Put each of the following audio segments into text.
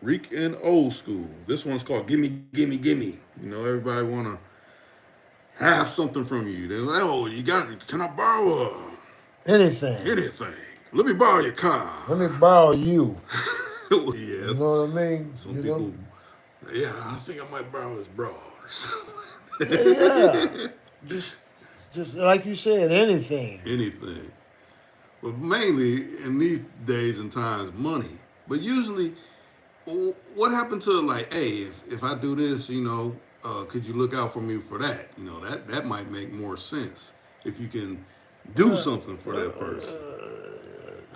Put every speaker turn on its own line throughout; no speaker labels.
Reek and Old School. This one's called Gimme, Gimme, Gimme. You know, everybody want to have something from you. They're like, oh, you got it. Can I borrow
Anything.
anything? Let me borrow your car.
Let me borrow you. You
Yes.
know what I mean?
Some
You know?
people, yeah, I think I might borrow his broad.
Yeah, yeah. Just just like you said, anything.
Anything. But mainly in these days and times, money. But usually, what happened to like, hey, if I do this, could you look out for me for that? That might make more sense if you can do
Uh,
something for that person.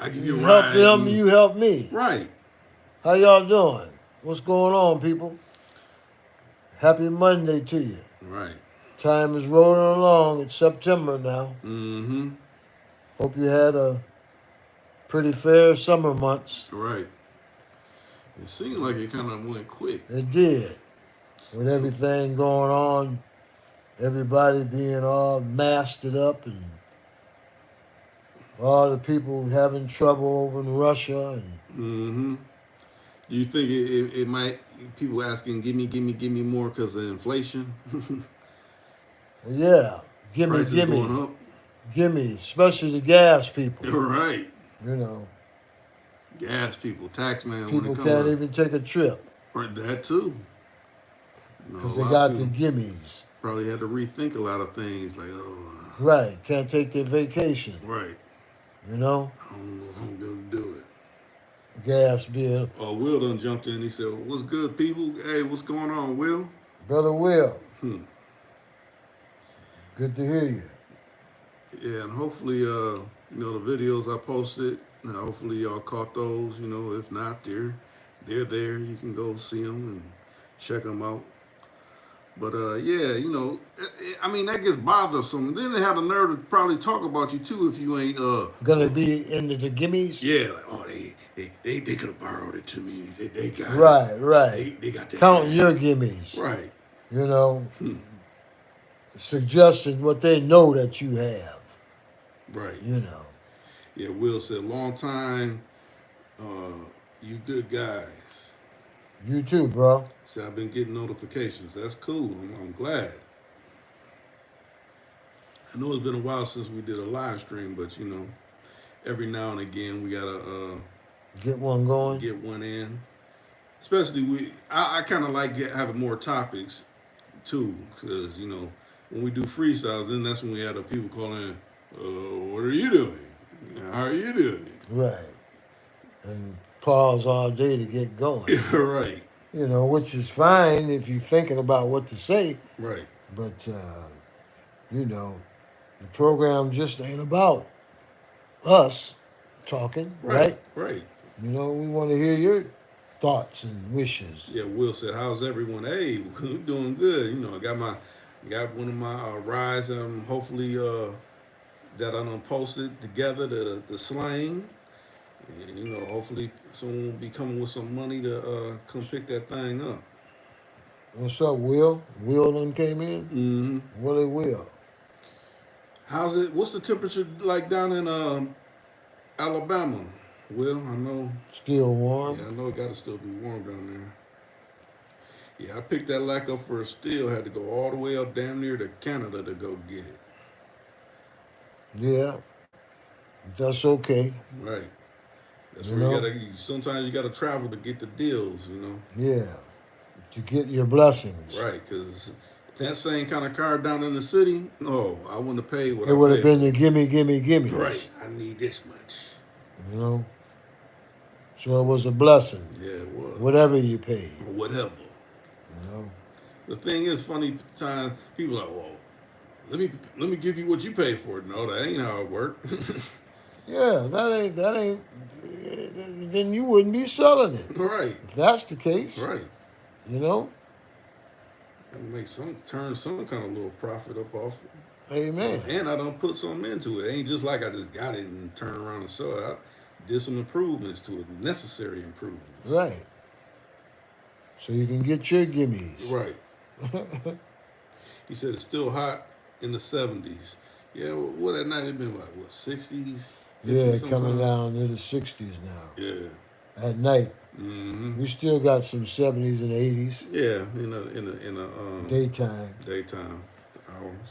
I give you a
you help
ride,
them,
and
you help me.
right,
How y'all doing? What's going on, people? Happy Monday to you.
right,
Time is rolling along. It's September now.
mm-hmm,
Hope you had a pretty fair summer months.
right. It seemed like it kind of went quick.
It did. With
So,
everything going on, everybody being all masked up and all the people having trouble over in Russia and
mm-hmm. Do you think it might people asking, give me more because of inflation?
yeah, gimme,
Prices
gimme,
going up.
gimme, especially the gas people.
Right.
You know,
Gas people, tax man when it
people
comes
can't
to
even take a trip
right, that too. A
because they
lot of
got the
people
gimmies.
probably had to rethink a lot of things like, oh,
Right, can't take their vacation.
right,
You know,
I don't know if I'm going to do it.
gas bill.
Will done jumped in. He said, what's good, people? Hey, what's going on, Will?
Brother Will,
Hmm.
good to hear you.
Yeah, and hopefully, the videos I posted, hopefully y'all caught those. If not, they're there. You can go see them and check them out. But yeah, I mean that gets bothersome. Then they have the nerve to probably talk about you too if you ain't
Gonna be into the gimmies.
yeah, like oh they could have borrowed it to me. They got it.
Right, right.
They got that
Counting
gas.
your gimmies.
Right.
You know, suggesting what they know that you have.
Right.
You know.
Yeah, Will said long time, you good guys.
You too, bro.
See, I've been getting notifications. That's cool. I'm glad. I know it's been a while since we did a live stream, but every now and again we gotta
Get one going.
get one in. Especially I kind of like having more topics too, because when we do freestyles, then that's when we have the people calling. What are you doing? How are you doing?
Right. And pause all day to get going.
Right,
You know, which is fine if you're thinking about what to say.
right,
But, you know, the program just ain't about us talking,
right,
right?
right.
You know, we want to hear your thoughts and wishes.
Yeah, Will said, "How's everyone? Hey, we're doing good. I got one of my rides. Hopefully that I done posted together the slang, and hopefully someone will be coming with some money to come pick that thing up.
What's up, Will? Will done came in?
Mm-hmm.
Willie Will.
How's it? What's the temperature like down in Alabama? Will, I know.
Still warm?
Yeah, I know it got to still be warm down there. Yeah, I picked that lack up for a steal. Had to go all the way up damn near to Canada to go get it.
Yeah, that's okay.
Right. That's
You
where you
know?
gotta. Sometimes you gotta travel to get the deals.
Yeah, to get your blessings.
Right, because that same kind of car down in the city, oh, I wouldn't have paid what
It
I
would have
paid
been
for.
the gimme, gimme, gimmes.
Right, I need this much.
You know? So it was a blessing,
Yeah, it was.
whatever you paid.
Or whatever.
You know?
The thing is, funny times people are like, well, let me give you what you paid for it. No, that ain't how it worked.
Yeah, that ain't. Then you wouldn't be selling it
Right,
if that's the case.
right.
You know?
And make turn some kind of little profit up off it.
Amen.
And I don't put something into it. It ain't just like I just got it and turned around and sold it. I did some improvements to it, necessary improvements.
Right. So you can get your gimmies.
Right. He said it's still hot in the 70s. Yeah, what at night it been like what 60s,
Yeah,
50s
coming
sometimes.
down to the 60s now.
Yeah.
at night.
Mm-hmm.
We still got some 70s and 80s
Yeah, in the
daytime.
daytime hours.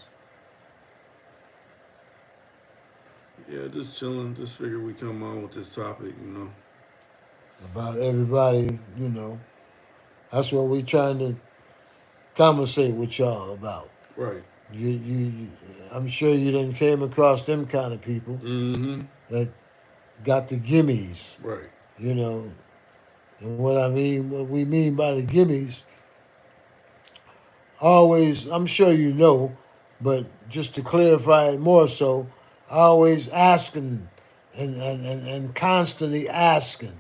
Yeah, just chilling. Just figured we come on with this topic.
About everybody, you know. That's what we trying to conversate with y'all about.
Right.
You I'm sure you done came across them kind of people
Mm-hmm.
that got the gimmies,
Right.
you know. And what we mean by the gimmies, always, I'm sure you know, but just to clarify it more so, always asking and constantly asking,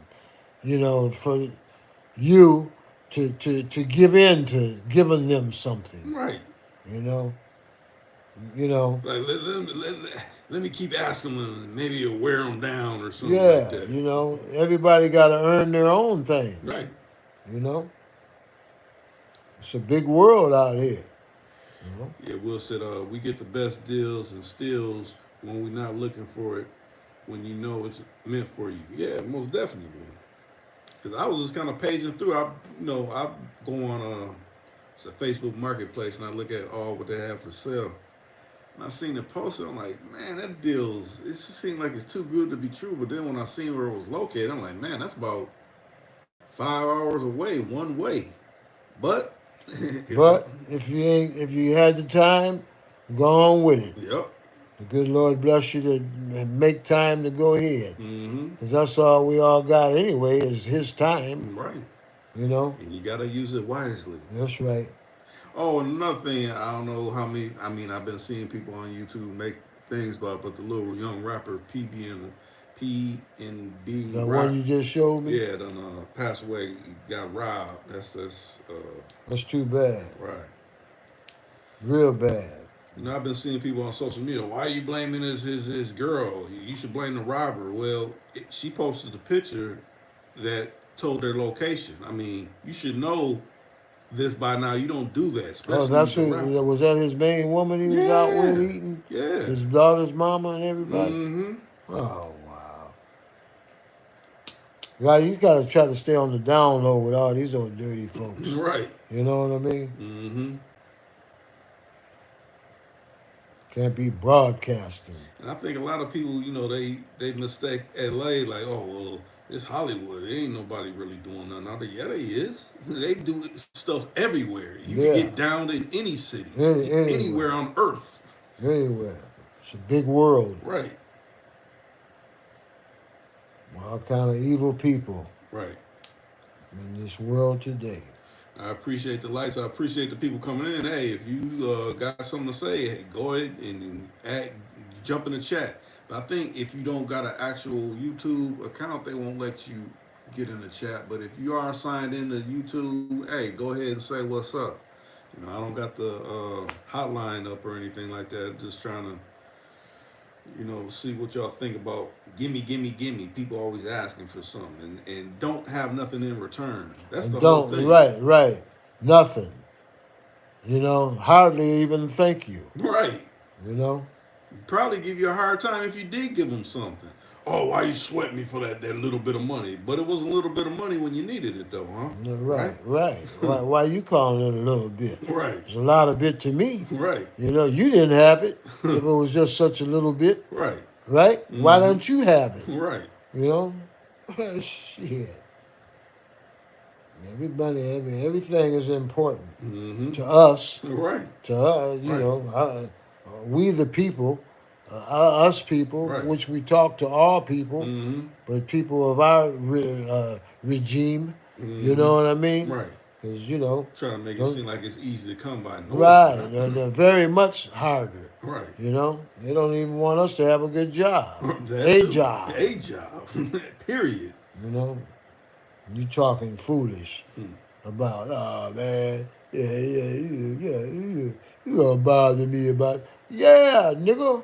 you know, for you to give in to giving them something,
Right.
you know. You know,
Like let me keep asking them. Maybe it'll wear them down or something like
yeah,
that.
you know, everybody got to earn their own things,
Right.
you know. It's a big world out here, you know.
Yeah, Will said we get the best deals and steals when we're not looking for it, when you know it's meant for you. Yeah, most definitely. Because I was just kind of paging through. I go on it's a Facebook Marketplace and I look at all what they have for sale. And I seen the poster, I'm like, man, that deal's. It just seemed like it's too good to be true. But then when I seen where it was located, I'm like, man, that's about 5 hours away, one way. But if I,
But if you had the time, go on with it.
yep,
The good Lord bless you to make time to go ahead,
mm-hmm,
because that's all we all got anyway is His time,
right.
you know.
And you gotta use it wisely.
That's right.
Oh, another thing, I don't know how many. I mean, I've been seeing people on YouTube make things about, but the little young rapper PNB
The one
Rock,
you just showed me.
yeah, done passed away. He got robbed. That's
That's too bad.
right.
Real bad.
I've been seeing people on social media. Why are you blaming his girl? You should blame the robber. Well, she posted a picture that told their location. I mean, you should know this by now. You don't do that,
Oh,
especially
that's
with a
who.
rapper.
Was that his main woman he was out with
Yeah,
eating?
yeah.
His daughter's mama and everybody?
Mm-hmm.
Oh, wow. Right, you got to try to stay on the down low with all these old dirty folks.
Right.
You know what I mean?
Mm-hmm.
Can't be broadcasting.
And I think a lot of people, they mistake LA like, oh well, it's Hollywood. There ain't nobody really doing nothing out there. Yeah, they is. They do stuff everywhere. You can
Yeah.
get down in any city,
Anywhere.
anywhere on earth.
Anywhere. It's a big world.
Right.
All kind of evil people
Right.
in this world today.
I appreciate the lights. I appreciate the people coming in. Hey, if you got something to say, hey, go ahead and jump in the chat. But I think if you don't got an actual YouTube account, they won't let you get in the chat. But if you are signed into YouTube, hey, go ahead and say what's up. I don't got the hotline up or anything like that. Just trying to, see what y'all think about gimme, gimme, gimme. People always asking for something and don't have nothing in return. That's
And
the whole
don't,
thing.
right. Nothing. You know, hardly even thank you.
Right.
You know?
Probably give you a hard time if you did give them something. Oh, why you sweat me for that little bit of money? But it was a little bit of money when you needed it, though, huh?
Right. Why you calling it a little bit?
Right.
It's a lot of bit to me.
Right.
You know, you didn't have it if it was just such a little bit.
Right.
Right? Why don't you have it?
Right.
You know? Shit. Everything is important to us.
Right.
To us, you
Right.
know, we the people, us people,
Right.
which we talk to all people, but people of our regime. You know what I mean?
Right.
Because you know,
Trying to make it seem like it's easy to come by. No,
right?
it's not.
They're very much harder.
Right.
You know, they don't even want us to have a good job,
That
a
too.
job.
A job. Period.
You know, you talking foolish about, oh man, you don't bother me about, yeah, nigga,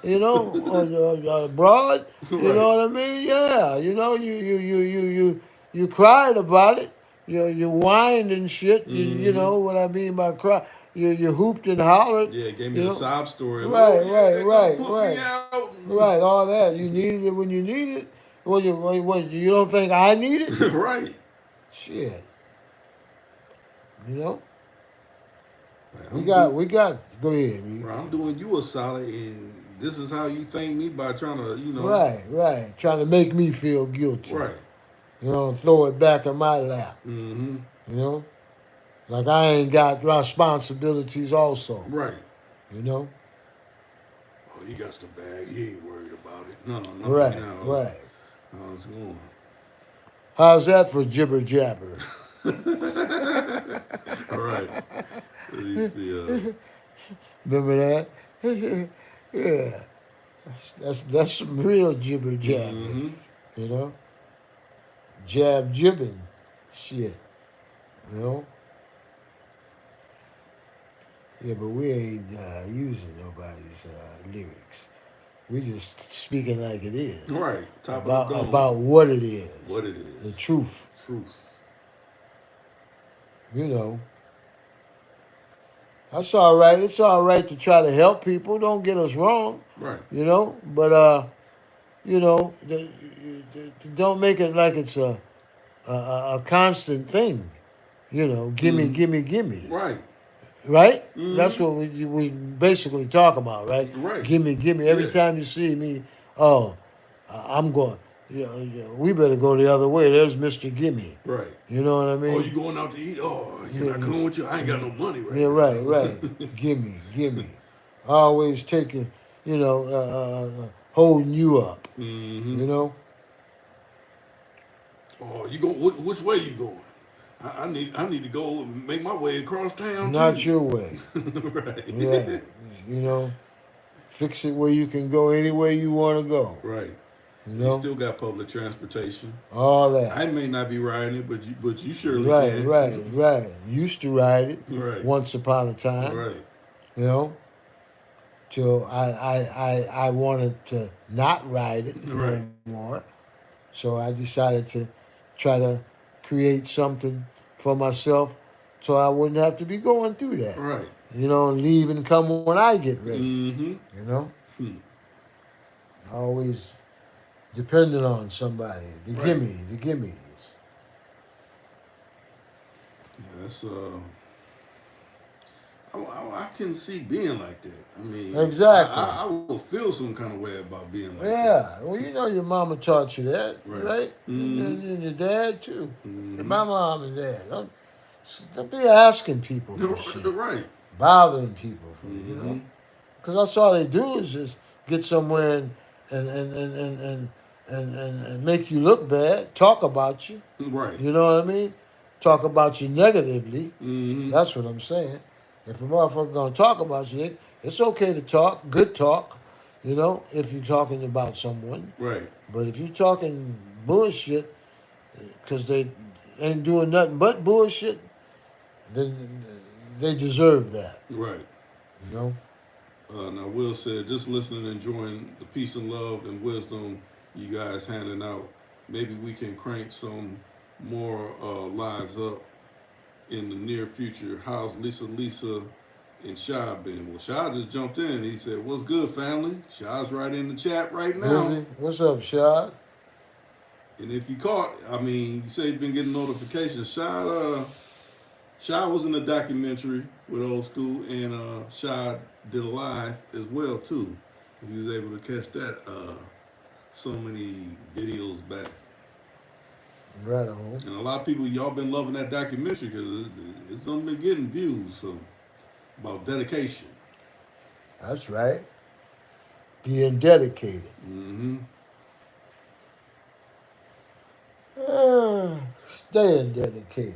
you know, broad, you
Right.
know what I mean? Yeah, you know, you cried about it, you whined and shit, you know what I mean by cry, you hooped and hollered.
Yeah, it gave me
you
the
know?
sob story.
Right,
Oh, yeah, they gonna
right.
put me out.
Right, all that. You needed it when you needed it. You don't think I need it?
Right.
Shit, you know,
Like,
we
I'm
got,
do
we got. Go ahead, Reed.
right, I'm doing you a solid, and this is how you thank me by trying to,
Right, right. Trying to make me feel guilty.
right.
You know, throw it back in my lap.
Mm-hmm.
You know, like I ain't got responsibilities also.
Right.
You know.
Oh, he got the bag. He ain't worried about it. No, no, you
Right,
know
right.
how it's going.
How's that for jibber jabber?
All right. He's the
Remember that? Yeah, that's some real jibber jabber.
mm-hmm.
You know, jab jibbing, shit. You know. Yeah, but we ain't using nobody's lyrics. We just speaking like it is
Right. Top of the
about
dome.
what it is,
What it
the
is.
truth.
Truth.
You know, that's all right. It's all right to try to help people. Don't get us wrong.
Right.
You know, but you know, don't make it like it's a constant thing. You know, gimme,
Mm-hmm.
gimme, gimme.
Right.
Right? That's
Mm-hmm.
what we basically talk about, right?
Right.
Gimme, gimme. Every
Yeah.
time you see me, oh, I'm going. Yeah, we better go the other way. There's Mister Gimme.
Right.
You know what I
Oh,
mean?
you going out to eat? Oh, you're
Yeah,
not coming with you? I ain't got no money right
yeah, right, right.
now.
Gimme, gimme. Always taking, you know, holding you up.
mm-hmm.
You know.
Oh, you go? Which way you going? I need to go and make my way across town
Not
too.
your way.
Right.
Yeah. You know, fix it where you can go any way you want to go.
Right.
You
You
know,
still got public transportation.
all
I
that.
may not be riding it, but you surely
Right,
can.
right, right. Used to ride it
Right.
once upon a time.
Right.
You know, till I wanted to not ride it
Right.
no more. So I decided to try to create something for myself so I wouldn't have to be going through that.
Right.
You know, and leave and come when I get ready.
Mm-hmm.
You know,
Hmm.
always depending on somebody. The
Right.
gimmies.
Yeah, that's I can see being like that. I mean,
Exactly.
I will feel some kind of way about being like that.
Yeah. Well, you know your mama taught you that,
Right.
right?
Mm-hmm.
And your dad too. And
Mm-hmm.
my mom and dad. Don't be asking people for shit,
Right.
bothering people for you
Mm-hmm.
know, because that's all they do is just get somewhere and make you look bad, talk about you.
Right.
You know what I mean? Talk about you negatively.
Mm-hmm.
That's what I'm saying. If a motherfucker gonna talk about you, it's okay to talk, good talk, you know, if you're talking about someone.
Right.
But if you're talking bullshit, because they ain't doing nothing but bullshit, then they deserve that,
Right.
you know.
Now, Will said, just listening and enjoying the peace and love and wisdom you guys handing out. Maybe we can crank some more lives up in the near future. How's Lisa, and Shy been? Well, Shy just jumped in. He said, what's good, family? Shy's right in the chat right now.
Busy. What's up, Shad?
And if you caught, I mean, you say you've been getting notifications. Shy was in a documentary with Old School, and Shy did a live as well too. He was able to catch that so many videos back.
Right on.
And a lot of people, y'all been loving that documentary because it's only been getting views. So about dedication.
That's right. Being dedicated.
Mm-hmm.
Staying dedicated.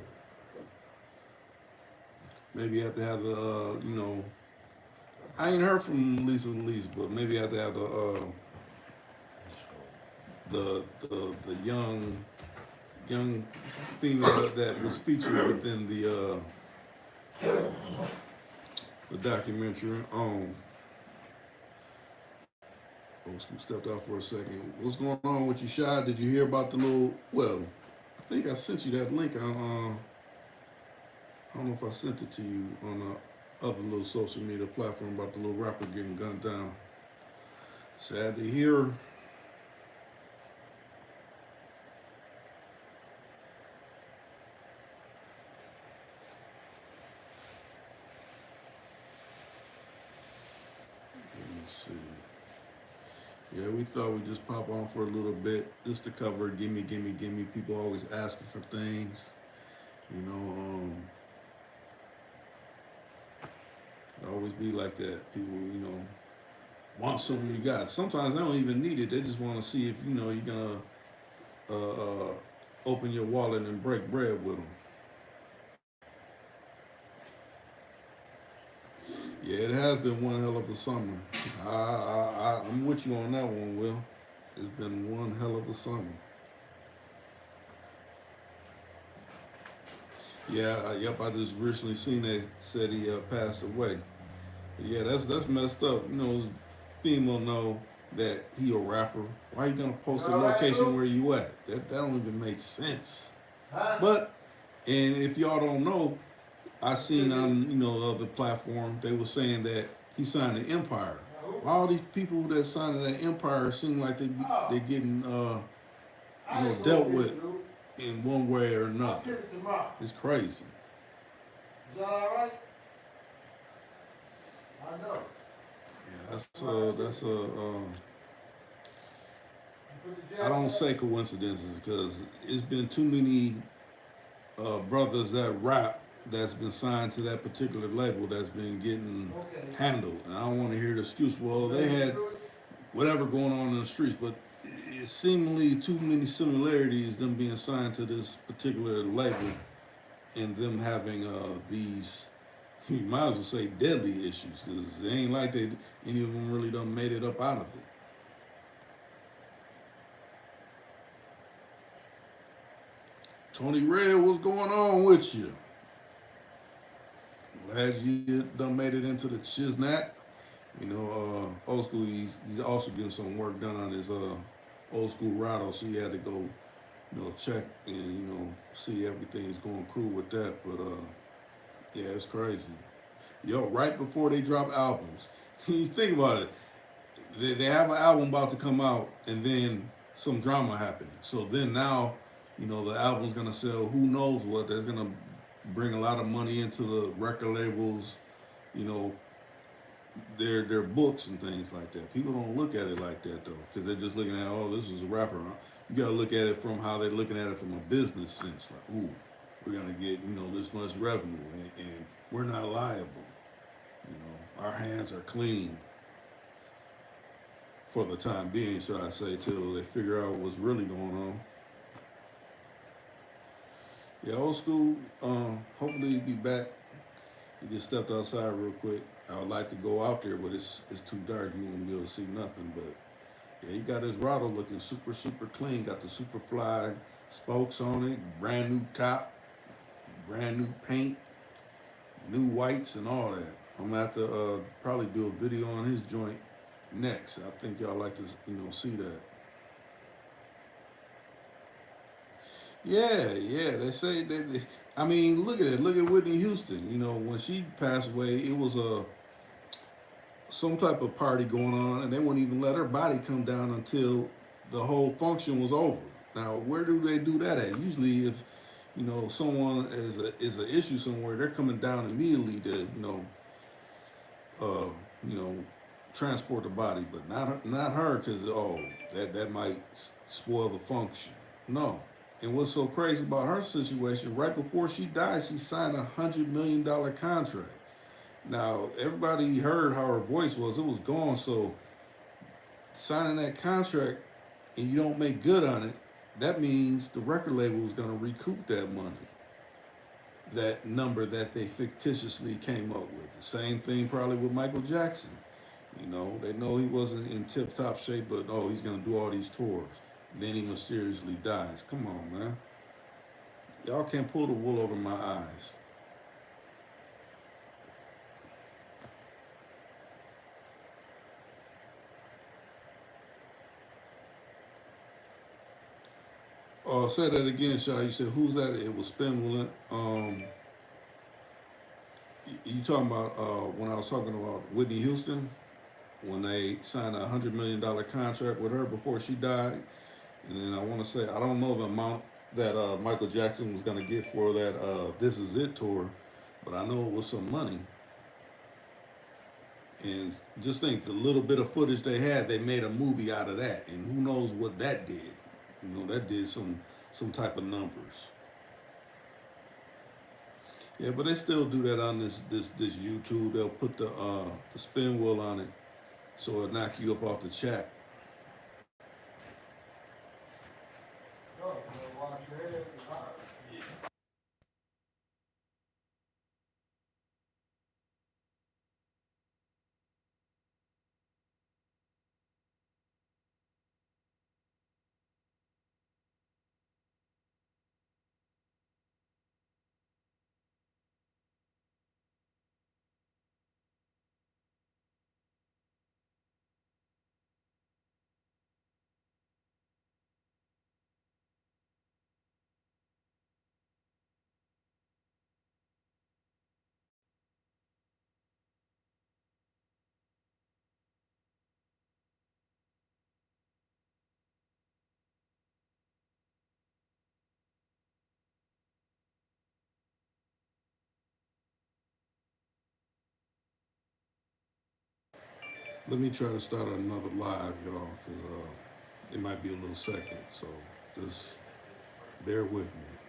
Maybe you have to have I ain't heard from Lisa but maybe you have to have the young female that was featured within the documentary. Old School stepped out for a second. What's going on with you, Shy? Did you hear about the little? Well, I think I sent you that link. I don't know if I sent it to you on the other little social media platform about the little rapper getting gunned down. Sad to hear. Yeah, we thought we'd just pop on for a little bit just to cover gimme, gimme, gimme. People always asking for things. You know, it always be like that. People, want something you got. Sometimes they don't even need it. They just want to see if, you're going to open your wallet and break bread with them. Yeah, it has been one hell of a summer. I'm with you on that one, Will. It's been one hell of a summer. Yeah, yep. I just recently seen they said he passed away. But yeah, that's messed up. Female know that he a rapper. Why you gonna post the location where you at? That don't even make sense. But and if y'all don't know, I seen on the other platform they were saying that he signed an Empire. All these people that signed that Empire seem like they getting dealt with in one way or another. It's crazy. Is that all right? I know. Yeah, I don't say coincidences because it's been too many brothers that rap that's been signed to that particular label that's been getting handled. And I don't want to hear the excuse, well, they had whatever going on in the streets, but it's seemingly too many similarities them being signed to this particular label and them having these, you might as well say deadly issues because it ain't like any of them really done made it up out of it. Tony Red, what's going on with you? Glad you done made it into the Chiznat. Old school, he's also getting some work done on his old school Rado, so he had to go, check and, see everything's going cool with that. But, yeah, it's crazy. Yo, right before they drop albums, you think about it, they have an album about to come out, and then some drama happened. So then now, the album's gonna sell who knows what. That's gonna bring a lot of money into the record labels, you know, their books and things like that. People don't look at it like that though, because they're just looking at, oh, this is a rapper. You gotta look at it from how they're looking at it from a business sense. Like, ooh, we're gonna get this much revenue, and we're not liable. Our hands are clean for the time being, should I say, till they figure out what's really going on. Yeah, old school. Hopefully he'll be back. He just stepped outside real quick. I would like to go out there, but it's too dark. You won't be able to see nothing. But yeah, he got his Rado looking super, super clean. Got the Superfly spokes on it, brand new top, brand new paint, new whites and all that. I'm gonna have to probably do a video on his joint next. I think y'all like to see that. Yeah. They say that. I mean, look at it. Look at Whitney Houston. When she passed away, it was some type of party going on, and they wouldn't even let her body come down until the whole function was over. Now, where do they do that at? Usually, if someone is an issue somewhere, they're coming down immediately to uh, you know, transport the body, but not her, because that might spoil the function. No. And what's so crazy about her situation? Right before she died, she signed $100 million contract. Now everybody heard how her voice was; it was gone. So signing that contract and you don't make good on it, that means the record label is going to recoup that money, that number that they fictitiously came up with. The same thing probably with Michael Jackson. They know he wasn't in tip-top shape, but he's going to do all these tours. Then he mysteriously dies. Come on, man. Y'all can't pull the wool over my eyes. Say that again, Shaw. You said, who's that? It was Spinwillant. You talking about when I was talking about Whitney Houston, when they signed $100 million contract with her before she died. And then I want to say, I don't know the amount that Michael Jackson was going to get for that This Is It tour, but I know it was some money. And just think, the little bit of footage they had, they made a movie out of that, and who knows what that did? You know, that did some type of numbers. Yeah, but they still do that on this YouTube. They'll put the spin wheel on it, so it'll knock you up off the chat. Let me try to start another live, y'all, because it might be a little second. So just bear with me.